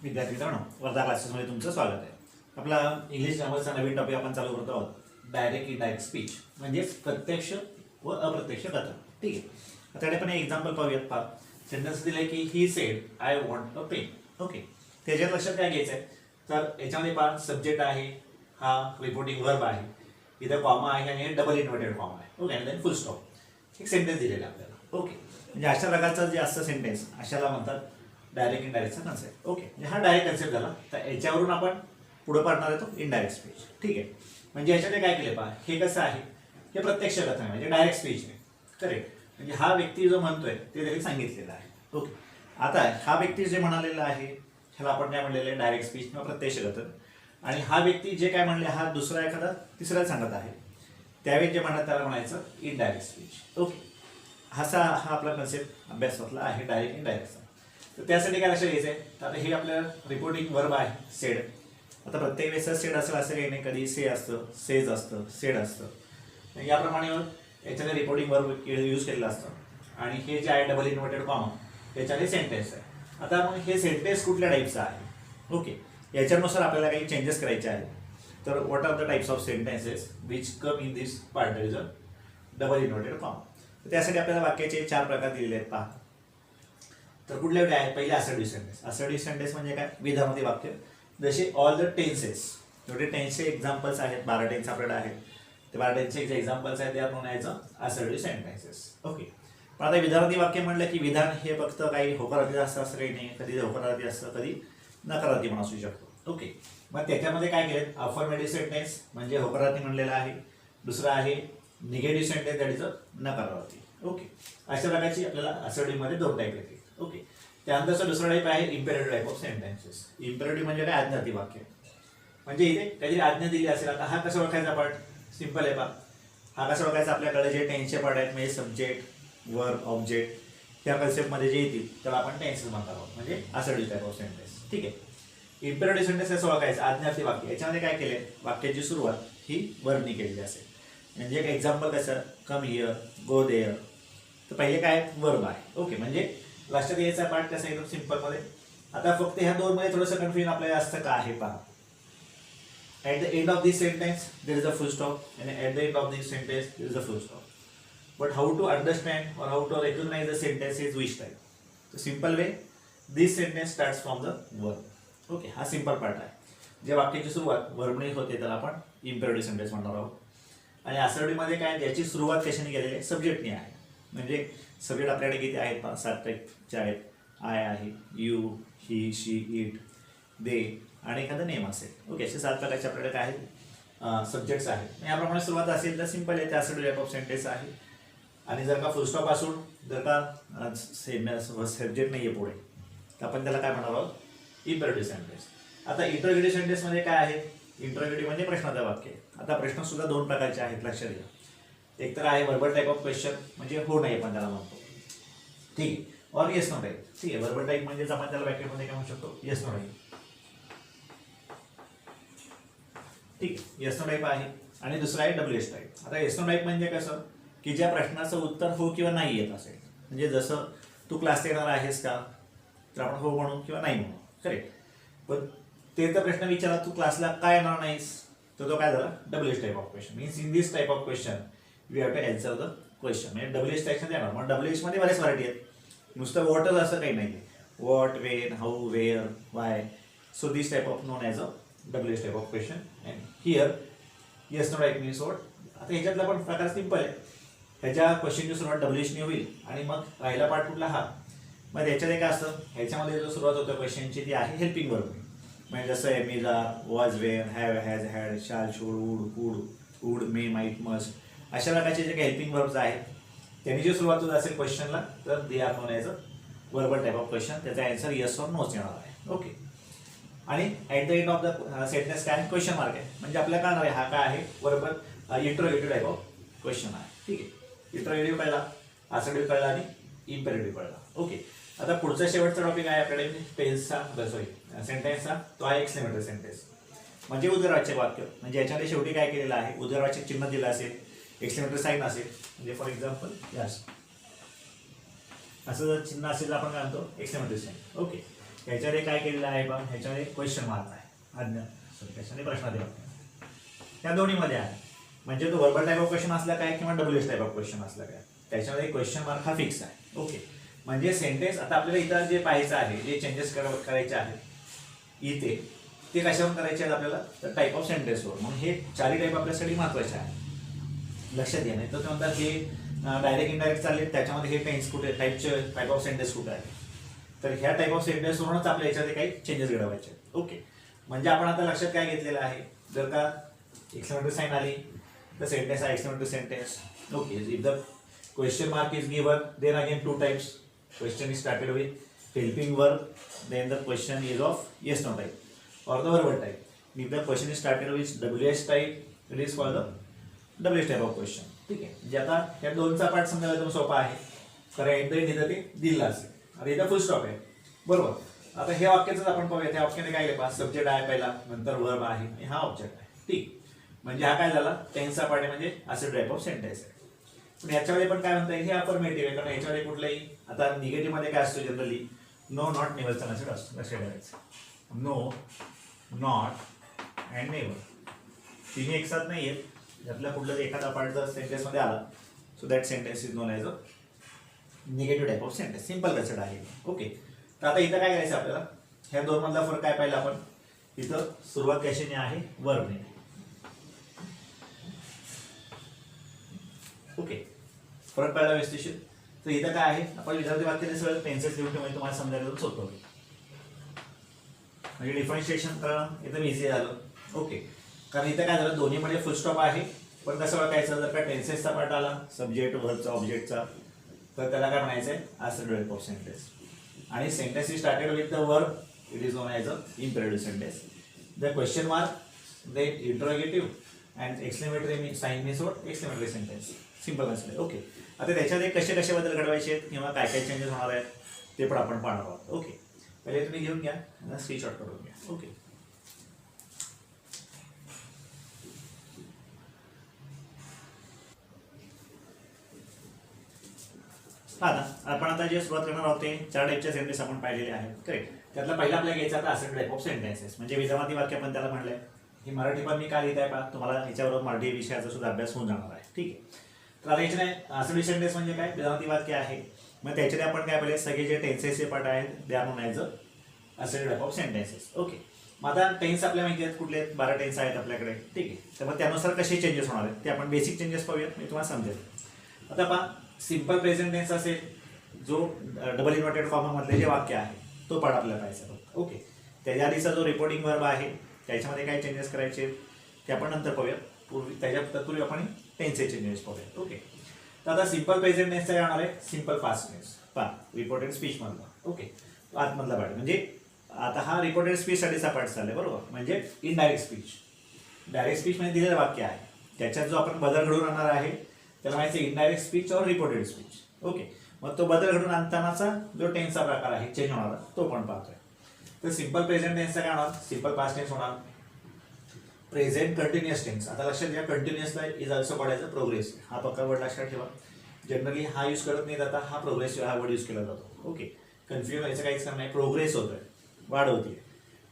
विद्यार्थी मित्रांनो, वर्धा क्लासेसमध्ये तुमचं स्वागत आहे. आपला इंग्लिश ग्रामरचा नवीन टॉपिक आपण चालू करतो आहोत. डायरेक्ट इनडायरेक्ट स्पीच म्हणजेच प्रत्यक्ष व अप्रत्यक्ष कथन. ठीक आहे. आता आपण एक एक्झाम्पल पाहूयात. पहा, सेंटेन्स दिलं की he said I want a pen. Okay, त्याच्यात लक्षात काय घ्यायचं आहे, तर याच्यामध्ये पहा सब्जेक्ट आहे, हा रिपोर्टिंग वर्ब आहे, इथं कॉमा आहे आणि डबल इन्व्हर्टेड कॉमा आहे. ओके, आणि देन फुल स्टॉप एक सेंटेन्स दिलेला आहे आपल्याला. ओके, म्हणजे अशा प्रकारचं जे असतं सेंटेन्स अशाला म्हणतात डायरेक्ट इनडायरेक्टचा कन्सेप्ट. ओके, म्हणजे हा डायरेक्ट कन्सेप्ट झाला. तर याच्यावरून आपण पुढे पाडणार आहे तो इनडायरेक्ट स्पीच. ठीक आहे, म्हणजे याच्यामध्ये काय केले पहा, हे कसं आहे, हे प्रत्यक्ष कथन आहे म्हणजे डायरेक्ट स्पीच नाही. करेक्ट, म्हणजे हा व्यक्ती जो म्हणतोय ते त्याने सांगितलेलं आहे. ओके, आता हा व्यक्ती जे म्हणालेला आहे ह्याला आपण काय म्हणलेलं आहे, डायरेक्ट स्पीच किंवा प्रत्यक्ष कथन. आणि हा व्यक्ती जे काय म्हणले हा दुसरा एखादा तिसरा सांगत आहे त्यावेळी जे म्हणत त्याला म्हणायचं इनडायरेक्ट स्पीच. ओके, हा आपला कन्सेप्ट अभ्यासातला आहे डायरेक्ट इनडायरेक्टचा. तर त्यासाठी काय लक्षात घ्यायचं आहे, तर आता हे आपल्याला रिपोर्टिंग वर्ब आहे सेड. आता प्रत्येक वेळेस सेड असेल असं काही नाही, कधी से असतं, सेज असतं, सेड असतं. याप्रमाणे याच्याने रिपोर्टिंग वर्ब यूज केलेलं असतं. आणि हे जे आहे डबल इन्व्हर्टेड कॉमा याच्याने सेंटेन्स आहे. आता मग हे सेंटेन्स कुठल्या टाईपचं आहे, ओके, याच्यानुसार आपल्याला काही चेंजेस करायचे आहेत. तर what are the types of sentences which come in this part is a double inverted comma. तर त्यासाठी आपल्याला वाक्याचे 4 प्रकार दिलेले आहेत. पहा, तर कुठले कुठले आहेत, पहिले असर्टिव्ह सेंटेन्स. असर्टिव्ह सेंटेन्स म्हणजे काय, विधानामध्ये वाक्य जसे ऑल द टेन्सेस. जेवढे टेन्सचे एक्झाम्पल्स आहेत, 12 टेन्स आपल्याकडे आहेत, ते 12 टेन्सचे जे एक्झाम्पल्स आहेत त्यात म्हणायचं असर्टिव्ह सेंटेन्सेस. ओके, पण आता विधानार्थी वाक्य म्हटलं की विधान हे फक्त काही होकारार्थी असतं असं काही नाही, कधी होकारार्थी असतं, कधी नकारार्थी पण असू शकतो. ओके, मग त्याच्यामध्ये काय केलं, अफर्मेटिव्ह सेंटेन्स म्हणजे होकारार्थी म्हणलेला आहे, दुसरा आहे negative sentence that is a नकारार्थी. ओके, अशा प्रकारची आपल्याला असर्टिव्ह मध्ये 2 टाईप येतील. ओके, त्यानंतरचा दुसरा टाईप आहे imperative type of sentences. Imperative म्हणजे काय, आज्ञार्थी वाक्य. म्हणजे इथे काहीतरी आज्ञा दिली असेल. आता हा कसा ओळखायचा पार्ट, सिंपल आहे. पहा, हा कसा ओळखायचा, आपल्याकडे जे टेन्सचे पार्ट आहेत म्हणजे सब्जेक्ट, वर्ब, ऑब्जेक्ट त्या कन्सेप्टमध्ये जे येतील त्याला आपण टेन्सेस म्हणणार आहोत, म्हणजे असर्टिव्ह टाईप ऑफ सेंटेन्स. ठीक आहे, इम्पेरेटिव्ह सेंटेन्स कसं ओळखायचं, आज्ञार्थी वाक्य. याच्यामध्ये काय केले, वाक्याची सुरुवात ही वर्बनी केलेली असेल. म्हणजे एक एक्झाम्पल कसं, कम हिअर, गो देअर. तर पहिले काय वर्ब आहे. ओके, म्हणजे लक्षात यायचा पार्ट कसा एकदम सिंपलमध्ये. आता फक्त ह्या 2 मध्ये थोडंसं कन्फ्युजन आपल्याला असतं का आहे. पहा, at the end of this sentence there is a full stop आणि at the end of this sentence there is a full stop. But how to understand और how to recognise the sentence is which type. तर simple way, this sentence starts from the verb. Okay, हा simple part आहे. जे वाक्याची सुरुवात वर्बने होते त्याला आपण इम्पेरेटिव्ह सेंटेन्स म्हणणार आहोत. आणि असर्टिव्हमध्ये काय, याची सुरुवात कशाने केलेली आहे, सब्जेक्टने आहे. म्हणजे सब्जेक्ट आपल्याकडे किती आहेत, 7 टाईपचे आहेत. आय आहे, यू, ही, शी, इट, दे आणि एखादं नेम असेल. ओके, असे 7 प्रकारचे आपल्याकडे काय आहेत, सब्जेक्ट्स आहेत. याप्रमाणे सुरुवात असेल तर सिंपल आहे, ते असर्टिव्ह टाईप ऑफ सेंटेन्स आहे. आणि जर का फुलस्टॉप असून जर का सब्जेक्ट नाही आहे पुढे, तर आपण त्याला काय म्हणणार आहोत, इम्पेरेटिव्ह सेंटेन्स. आता इंटरोगेटिव्ह सेंटेन्समध्ये काय आहे, इंटरोगेटिव्ह म्हणजे प्रश्नाचं वाक्य. आता प्रश्न सुद्धा 2 प्रकारचे आहेत, लक्षात घ्या. एक तर आहे वर्बल टाईप ऑफ क्वेश्चन, म्हणजे हो नाही आपण त्याला म्हणतो. ठीक आहे, और येस नो टाईप. ठीक आहे, वर्बल टाईप म्हणजेच आपण त्याला ब्रॅकेटमध्ये काय म्हणू शकतो, येस नो टाईप. ठीक आहे, येस नो टाईप आहे. आणि दुसरा आहे डब्ल्यूएच टाईप. आता येस नो टाईप म्हणजे कसं, की ज्या प्रश्नाचं उत्तर हो किंवा नाही येत असेल. म्हणजे जसं तू क्लास येणार आहेस का, तर आपण हो म्हणू किंवा नाही म्हणू. करेक्ट, पण ते तर प्रश्न विचारला तू क्लासला काय येणार नाहीस, तर तो काय झाला, WH type of question. Means in this type of question we have to answer the question. म्हणजे डब्ल्यूएच टाईपमध्ये येणार. मग डब्ल्यूएच मध्ये बरेच व्हरायटी आहेत, नुसतं वॉटच असं काही नाही आहे. What, when, how, where, why. So this type of known as a WH type of question. And here yes no type means what. आता ह्याच्यातला पण प्रकार सिंपल आहे. ह्याच्या क्वेश्चनची सुरुवात डब्ल्यूएचने होईल आणि मग राहिला पार्ट कुठला हा. मग याच्यात काय असतं, ह्याच्यामध्ये जो सुरुवात होतं क्वेश्चनची ती आहे हेल्पिंग वर्ब. म्हणजे जसं am, was, were, have, has, had, shall, should, would, may, might, must. अशा प्रकारचे जे काही हेल्पिंग वर्ब्स आहेत त्यांनी जी सुरुवात होत असेल क्वेश्चनला, तर they are non as a verbal type of question. त्याचा आन्सर येस और नोच येणार आहे. ओके, आणि at the end of the sentence काय क्वेश्चन मार्क आहे. म्हणजे आपल्याला कळणार आहे हा काय आहे, verbal interrogative type of question आहे. ठीक आहे, इंट्रोगेटिव्ह कळला, असर्टिव्ह कळला आणि इम्पेरेटिव्ह कळला. ओके, आता पुढचा शेवटचा टॉपिक आहे आपल्याकडे टेन्सचा, सॉरी सेंटेन्सचा. तो आहे एक्सक्लेमेटरी सेंटेन्स म्हणजे उदरवाचक वाक्य. म्हणजे याच्यामध्ये शेवटी काय केलेलं आहे, उदरवाचक चिन्ह दिलं असेल, एक्सक्लेमेटरी साईन असेल. म्हणजे फॉर एक्झाम्पल यस असं जर चिन्ह असेल तर आपण काय म्हणतो एक्सक्लेमेटरी साईन. ओके, ह्याच्यामध्ये काय केलेलं आहे बघ, ह्याच्यामध्ये क्वेश्चन मार्क आहे, त्याच्यामध्ये प्रश्नार्थी वाक्य त्या दोन्हीमध्ये आहे. म्हणजे तो व्हर्बल टाईप ऑफ क्वेश्चन असला काय किंवा डब्ल्यूएच टाईप ऑफ क्वेश्चन असला काय, त्याच्यामध्ये क्वेश्चन मार्क हा फिक्स आहे. ओके, म्हणजे सेंटेन्स आता आपल्याला इथं जे पाहायचं आहे, जे चेंजेस करायचे आहेत इथे, ते कशावर करायचे आहेत आपल्याला, तर टाईप ऑफ सेंटेन्सवर. म्हणून हे चारही टाईप आपल्यासाठी महत्त्वाचे आहे, लक्षात घ्या. नाही तर ते म्हणतात हे डायरेक्ट इनडायरेक्ट चालले, त्याच्यामध्ये हे टेन्स कुठे, टाईप ऑफ सेंटेन्स कुठे आहे, तर ह्या टाईप ऑफ सेंटेन्सवरूनच आपल्या याच्यामध्ये काही चेंजेस घडवायचे. ओके, म्हणजे आपण आता लक्षात काय घेतलेलं आहे, जर का एक्सक्लेमेटरी साइन आली तर सेंटेन्स आहे exclamatory sentence. Okay, if the question mark is given, then again two types. Question is started with helping verb, then the question is of yes no type or the verbal type. If the question is started with WH type, it is for the WH type of question. ठीक आहे, म्हणजे आता या दोनचा part समजायला एकदम सोपा आहे, कारण एकदा इथं ते दिलं असेल. आता इथं फुल स्टॉप आहे, बरोबर. आता हे वाक्याच आपण पाहूया. त्या वाक्याने काय लिहिलं, सब्जेक्ट आहे पहिला, नंतर वर्ब आहे आणि हा ऑब्जेक्ट आहे. ठीक, म्हणजे हा काय झाला, टेन्सचा पार्ट आहे, म्हणजे असं टाईप ऑफ सेंटेन्स आहे. पण याच्यामध्ये पण काय म्हणता येईल, हे अफर्मेटिव्ह आहे, कारण याच्यामध्ये कुठलंही, आता निगेटिव्ह मध्ये काय असतो जनरली, नो नॉट नेव्हरचा मेसेज असतो. लक्षात ठेवायचं, नो नॉट अँड नेव्हर तिन्ही एक साथ नाही आहेत. यातला कुठलं एखादा पार्ट जर सेंटेन्समध्ये आला, so that sentence is known as a negative type of sentence. Simple concept आहे. ओके, तर आता इथं काय करायचं आपल्याला, ह्या दोन मधला फरक काय पाहिला आपण, इथं सुरुवात कशाने आहे, वर्बने. ओके, फरक पाहिला व्यवस्थित. तर इथं काय आहे, आपण विद्यार्थी वाक्याने सगळं टेन्सेस लिहून ठेवून तुम्हाला समजायला सोपं होईल, म्हणजे डिफरन्शिएशन करणं एकदम इझी झालं. ओके, कारण इथं काय झालं, दोन्हीमध्ये फुल स्टॉप आहे, पण कसं ओळखायचं, जर का टेन्सेसचा पार्ट आला, सब्जेक्ट वर्बचा ऑब्जेक्टचा, तर त्याला काय म्हणायचं आहे, असं टाईप ऑफ सेंटेन्स. आणि sentence is started with the verb, it is known as a imperative sentence. The question mark, the interrogative and exclamatory sign means what, exclamatory sentence. Simple concept. Okay, आता त्याच्यामध्ये कसे कसे बदल घडवायचे आहेत किंवा काय काय चेंजेस होणार आहेत ते पण आपण पाहणार आहोत. ओके, पहिले तुम्ही घेऊन घ्या, स्क्रीनशॉट करून घ्या. ओके, आता आपण आता जे सुरुवात करणार आहोत ते चार टाईपच्या सेंटेन्स आपण पाहिलेले आहेत. करेक्ट, त्यातला पहिला आपल्याला घ्यायचा आता असं टाईप ऑफ सेंटेन्सेस, म्हणजे विजामाती वाक्य आपण त्याला म्हणलंय. ही मराठी पण मी काय लिहित आहे पहा, तुम्हाला याच्यावर मराठी विषयाचा सुद्धा अभ्यास होऊन जाणार आहे. ठीक आहे, तर आता याच्याने असं सेंटेन्स म्हणजे काय, विजामाती वाक्य आहे. मग त्याच्याने आपण काय पाहिजे, सगळे जे टेन्सेसचे पार्ट आहेत दे आर नोन ॲज अ असं टाईप ऑफ सेंटेन्सेस. ओके, मग आता टेन्स आपल्या माहिती आहेत कुठले, 12 टेन्स आहेत आपल्याकडे. ठीक आहे, तर मग त्यानुसार कसे चेंजेस होणार आहेत ते आपण बेसिक चेंजेस पाहूयात, मी तुम्हाला समजेल. आता पहा, सिम्पल प्रेझेंट टेन्स असेल, जो डबल इन्व्हर्टेड फॉर्ममधले जे वाक्य आहे तो पार्ट आपल्याला पाहायचा. ओके, त्याच्या आधीचा जो रिपोर्टिंग वर्ब आहे त्याच्यामध्ये काय चेंजेस करायचे ते आपण नंतर पाहूया. त्याच्या तत्पूर्वी आपण टेन्सचे चेंजेस पाहूया. ओके, तर आता सिम्पल प्रेझेंट टेन्सचा काय होणार आहे, सिम्पल पास्ट टेन्स. पहा, रिपोर्टेड स्पीच मधला. ओके, आतमधला पार्ट, म्हणजे आता हा रिपोर्टेड स्पीचसाठीचा पार्ट चाललाय, बरोबर. म्हणजे इनडायरेक्ट स्पीच, डायरेक्ट स्पीच म्हणजे दिलेलं वाक्य आहे, त्याच्यात जो आपण बदल घडवून आणणार आहे त्याला माहिती इनडायरेक्ट स्पीच और रिपोर्टेड स्पीच. ओके, मग तो बदल घडून आणतानाचा जो टेन्सचा प्रकार आहे चेंज होणारा तो पण पाहतोय. तर सिम्पल प्रेझेंट टेन्सचा काय होणार, सिम्पल पास्ट टेन्स होणार. प्रेझेंट कंटिन्युअस टेन्स, आता लक्षात घ्या, कंटिन्युअसला is also called as a progressive. हा पक्का वर्ड लक्षात ठेवा, जनरली हा यूज करत नाही जाता, हा प्रोग्रेसिव्ह हा वर्ड यूज केला जातो. ओके, कन्फ्युज व्हायचं काहीच काम नाही, प्रोग्रेस होतोय, वाढ होतीये,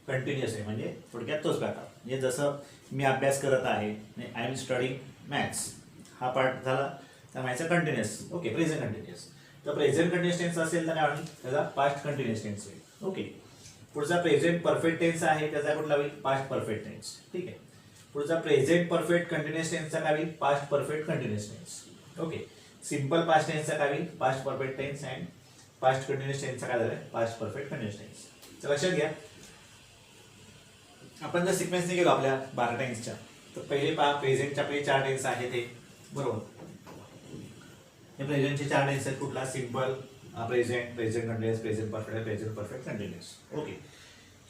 कंटिन्युअस आहे, म्हणजे थोडक्यात तोच प्रकार. म्हणजे जसं मी अभ्यास करत आहे, आय एम स्टडिंग मॅथ्स, हा पार्ट झाला, तर म्हणायचं कंटिन्युअस. Okay, present continuous. तर प्रेझेंट कंटिन्युअस टेन्स असेल तर काय होईल, त्याचा पास्ट कंटिन्युअस टेन्स होईल. ओके, पुढचा प्रेझेंट परफेक्ट टेन्स आहे, त्याचा कुठला होईल, पास्ट परफेक्ट टेन्स. ठीक आहे, पुढचा प्रेझेंट परफेक्ट कंटिन्युअस टेन्सचा काय होईल, past perfect continuous tense. Okay, simple past टेन्सचा काय होईल, past perfect tense, and past continuous टेन्सचा काय झालं, पास्ट परफेक्ट कंटिन्युअस टेन्स. तर लक्षात घ्या, आपण जर सिक्वेन्सने गेलो आपल्या 12 टेन्सच्या, तर पहिले पहा, प्रेझेंटचे आपले 4 टेन्स आहेत हे, बरोबर. हे प्रेझेंटचे 4 टेन्स आहेत, कुठला, simple present, present continuous, present perfect, present perfect continuous. Okay,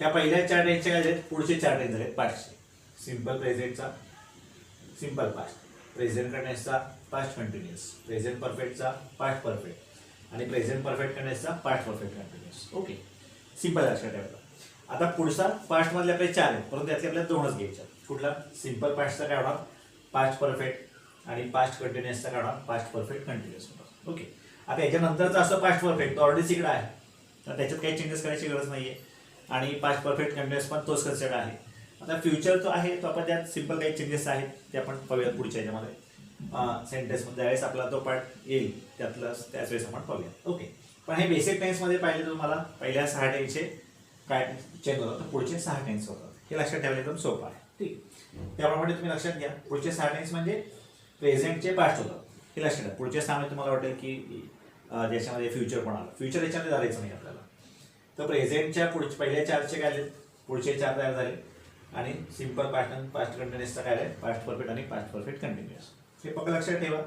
ह्या पहिल्या 4 टेन्सचे काय आहेत, पुढचे 4 टेन्स आहेत पास्टचे. सिम्पल प्रेझेंटचा सिम्पल पास्ट, प्रेझेंट कंटिन्युअसचा पास्ट कंटिन्युअस, प्रेझेंट परफेक्टचा पास्ट परफेक्ट आणि प्रेझेंट परफेक्ट कंटिन्युअसचा past perfect continuous. Okay, simple लक्षात ठेवायला. आता पुढचा पास्ट मधले आपले 4 आहेत, परंतु त्यातले आपल्याला 2च घ्यायच्या. कुठला, सिम्पल पास्टचा काय होणार, पास्ट परफेक्ट, आणि पास्ट कंटिन्युअसचा काय होणार, पास्ट परफेक्ट कंटिन्युअस होणार. ओके, आता याच्यानंतरचा असं पास्ट परफेक्ट तो ऑलरेडी इकडे आहे, तर त्याच्यात काही चेंजेस करायची गरज नाहीये. आणि पास्ट परफेक्ट कंटिन्युअस पण तोच कन्सेप्ट आहे. आता फ्युचर जो आहे तो आपण त्यात सिम्पल काही चेंजेस आहेत ते आपण पाहूयात पुढच्या ह्याच्यामध्ये सेंटेन्समध्ये ज्यावेळेस आपला तो पार्ट येईल त्याच वेळेस आपण पाहूया. ओके, पण हे बेसिक टेन्समध्ये पाहिले तर तुम्हाला पहिल्या 6 टेन्सचे काय चेंज होतात तर पुढचे 6 टेन्स होतात. हे लक्षात ठेवायला एकदम सोपं आहे. ठीक, त्याप्रमाणे तुम्ही लक्षात घ्या पुढचे 6 टेन्स म्हणजे प्रेझेंटचे पास्ट होतात. हे लक्षात घ्या. पुढच्या 6 मध्ये तुम्हाला वाटेल की ज्याच्यामध्ये फ्युचर पण आलं, फ्युचर याच्यामध्ये धरायचं नाही आपल्याला. तर प्रेझेंटच्या पहिल्या 4चे काय आले, पुढचे 4 तयार झाले आणि सिम्पल पास्ट आणि पास्ट कंटिन्युअसचा काय आहे, पास्ट परफेक्ट आणि पास्ट परफेक्ट कंटिन्युअस. हे फक्त लक्षात ठेवा.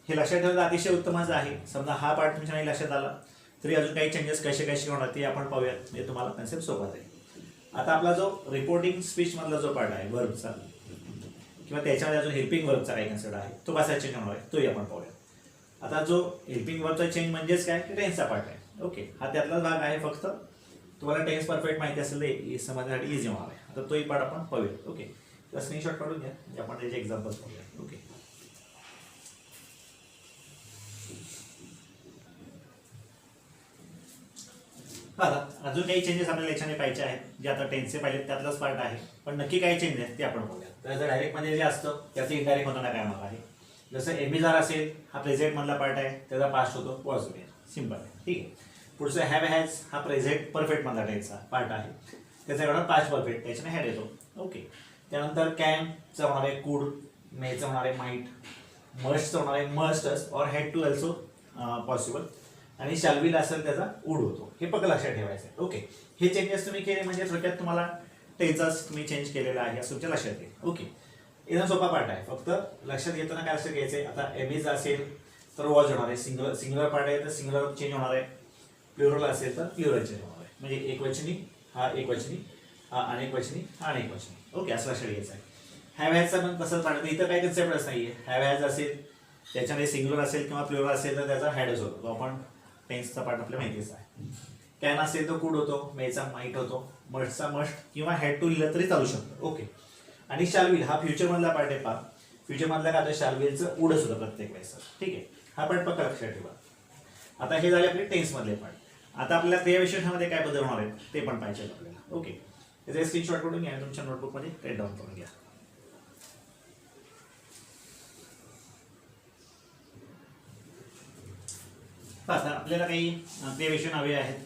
हे लक्षात ठेवलं अतिशय उत्तमच आहे. समजा हा पार्ट तुमच्या नाही लक्षात आला तरी अजून काही चेंजेस कसे होणार ते आपण पाहूयात, म्हणजे तुम्हाला कन्सेप्ट सोपा जाईल. आता आपला जो रिपोर्टिंग स्पीच मधला जो पार्ट आहे वर्बचा किंवा त्याच्यामध्ये अजून हेल्पिंग वर्बचा काही कन्सेप्ट आहे तो कसा चेंज होणार आहे तोही आपण पाहूया. आता जो हेल्पिंग वर्बचा चेंज म्हणजेच काय, टेन्सचा पार्ट आहे. ओके, हा त्यातलाच भाग आहे. फक्त तुम्हाला टेन्स परफेक्ट माहिती असेल तर समजण्यासाठी इझी होणार आहे. आता तोही पार्ट आपण पाहूया. ओके, तर स्क्रीनशॉट काढून घ्या, म्हणजे आपण त्याचे एक्झाम्पल्स पाहूया. ओके, आता अजून काही चेंजेस आपल्याला याच्याने पाहिजे आहेत जे आता टेन्सचे पाहिले त्यातलाच पार्ट आहे, पण नक्की काही चेंज आहे ते आपण बघूया. तर डायरेक्ट मध्ये जे असतं त्याचं इनडायरेक्ट होताना काय होणार आहे. जसं एमिजार असेल हा प्रेझेंट मधला पार्ट आहे, त्याचा पास्ट होतो वॉज वेअर, सिम्पल आहे. ठीक आहे. पुढचं हॅव हॅज हा प्रेझेंट परफेक्ट मधला टेन्सचा पार्ट आहे, त्याचा एवढा पास्ट परफेक्ट त्याच्याने हॅड येतो. ओके, त्यानंतर कॅनचं होणार आहे कुड, मेचं होणार आहे माईट, मस्टचं होणार आहे मस्टच और हॅड टू ऑल्सो पॉसिबल आणि शाल्विल असेल त्याचा उड होतो. हे फक्त लक्षात ठेवायचं आहे. ओके, हे चेंजेस तुम्ही केले म्हणजे थोडक्यात तुम्हाला टेन्सच तुम्ही चेंज केलेला आहे असं तुमच्या लक्षात येईल. ओके, एकदम सोपा पार्ट आहे. फक्त लक्षात घेताना काय लक्षात घ्यायचं आहे. आता एमिज असेल तर वॉज होणार आहे, सिंगुलर पार्ट आहे तर सिंगुलर चेंज होणार आहे, प्लुरल असेल तर प्लुरल चेंज होणार आहे. म्हणजे एकवचनी हा एकवचनी, हा अनेकवचनी, हा अनेकवचनी. ओके, असं लक्षात घ्यायचं आहे. हॅव हॅजचा पण तसंच पार्ट, इथं काही कन्सेप्टच नाही आहे. हॅव हॅज असेल त्याच्यामध्ये सिंगुलर असेल किंवा प्लुरल असेल तर त्याचा हॅडच होतो. तो आपण टेन्सचा पार्ट आपल्याला माहितीच आहे. कॅन असेल तर कुड होतो, मेचा माईट होतो, मस्टचा मस्ट किंवा हॅड टू लिहिलं तरी चालू शकतं. ओके, आणि शाल्विल हा फ्युचर मधला पार्ट आहे. पहा फ्युचर मधला काय शाल्विलचं उडच होतं प्रत्येक वेळेस. ठीक आहे, हा पार्ट पक्का लक्षात ठेवा. आता हे झाले आपले टेन्स मधले पार्ट. आता आपल्याला क्रियाविशेषणामध्ये काय बदल होणार आहेत ते पण पाहिजे आपल्याला. ओके, त्याचे स्क्रीनशॉट करून घ्या, तुमच्या नोटबुकमध्ये राईट डाऊन करून घ्या. आता आपल्याला काही क्रियाविशेषण हवे आहेत,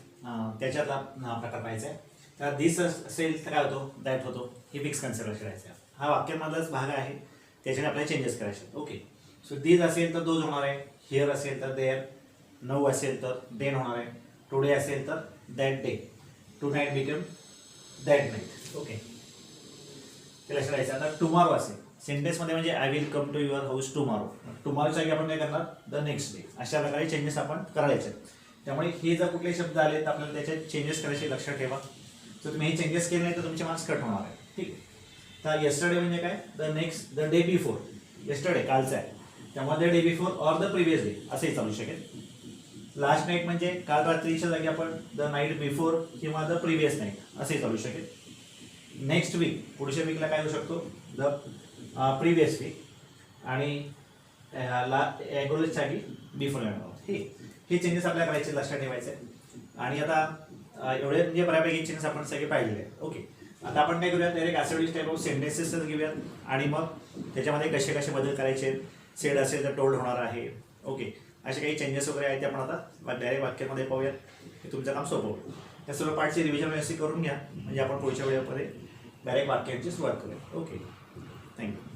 त्याच्यातला प्रकार पाहायचा आहे. तर दिस असेल तर काय होतो, दॅट होतो. हे फिक्स कन्सेप्ट लक्षात ठेवायचं आहे. हा वाक्यामधलाच भाग आहे, त्याच्याने आपल्याला चेंजेस करायचे. ओके, सो दिस असेल तर दोज होणार आहे, हिअर असेल तर देअर, नऊ असेल तर देन होणार आहे, टुडे असेल तर that day, tonight become that night. Okay, ते लक्षात ठेवायचं. आता टुमॉरो असेल सेंटेन्समध्ये म्हणजे I will come to your house tomorrow. टुमॉरोच्या जागी आपण काय करणार, द नेक्स्ट डे. अशा प्रकारे चेंजेस आपण करायचे. त्यामुळे हे जर कुठले शब्द आले तर आपल्याला त्याच्यात चेंजेस करायचे, लक्षात ठेवा. जर तुम्ही हे चेंजेस केले नाही तर तुमचे मार्क्स कट होणार आहे. ठीक आहे. तर येस्टरडे म्हणजे काय, द डे बिफोर. येस्टरडे कालचा आहे, त्यामुळे the day before or the previous day असंही चालू शकेल. लास्ट नाईट म्हणजे काल रात्रीच्या जागी आपण द नाईट बिफोर किंवा द प्रिव्हियस नाईट असंही चालू शकेल. नेक्स्ट वीक पुढच्या वीकला काय होऊ शकतो, द प्रिव्हियस वीक. आणि जागी बिफोर हे चेंजेस आपल्याला करायचे, लक्षात ठेवायचे. आणि आता एवढे म्हणजे बऱ्यापैकी चेंजेस आपण सगळे पाहिलेले आहेत. ओके, आता आपण काय करूया, direct acidic type of sentences घेऊयात आणि मग त्याच्यामध्ये कसे कसे बदल करायचे. सेड असेल तर टोल्ड होणार आहे. ओके, असे काही चेंजेस वगैरे आहेत ते आपण आता डायरेक्ट वाक्यामध्ये पाहूयात. हे तुमचं काम सोपं होईल. या सर्व पार्टची रिव्हिजन व्यवस्थित करून घ्या, म्हणजे आपण पुढच्या वेळेमध्ये डायरेक्ट वाक्यांची सुरुवात करूया. Okay, thank you.